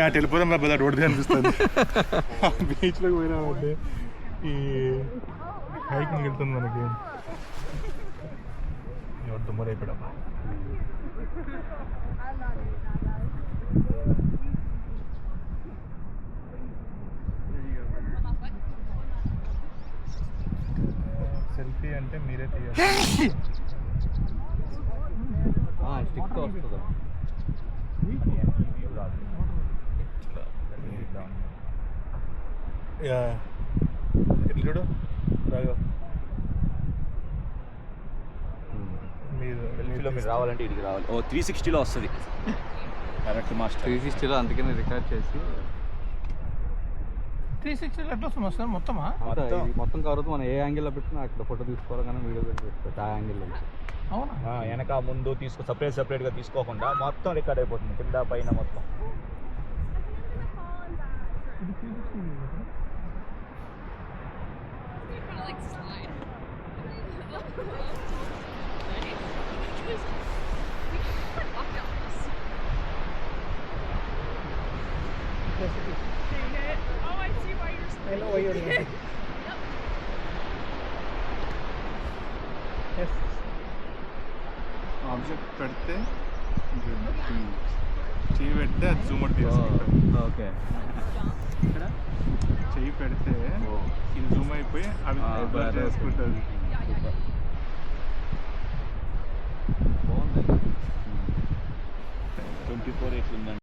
అటు వెళ్ళిపోదాం రా బదా రోడ్డు అనిపిస్తుంది. బీచ్లోకి పోయినామంటే ఈ హైకింగ్ వెళ్తుంది మనకి. ఎవరు దుమ్మలు అయిపోయాడమ్మా. సెల్ఫీ అంటే మీరే తీయాలి. స్టిక్తో వస్తుందా? చూడు రాగా మీరు రావాలంటే ఇడికి రావాలి. 360లో వస్తుంది కరెక్ట్ మాస్టర్. 360లో అందుకని రికార్డ్ చేసి 360 ఎట్లా వస్తుంది మొత్తమా? మొత్తం కవర్ అవుతుంది. మనం ఏ యాంగిల్లో పెట్టినా అక్కడ ఫోటో తీసుకోవాలి కానీ వీడియో పెట్టి ఆ యాంగిల్లో. అవునా? వెనక ముందు సపరేట్గా తీసుకోకుండా మొత్తం రికార్డ్ అయిపోతుంది కింద పైన మొత్తం. ఆబ్జెక్ట్ పెడితే చెయ్యి పెడితే అది జూమ్ అవుట్ తీసుకుంటాం. ఓకే, చెయ్యి పెడితే ఇది జూమ్ అయిపోయి అవి బ్లర్ చేసుకుంటుంది. బాగుంది. 24 ఎట్లుందండి.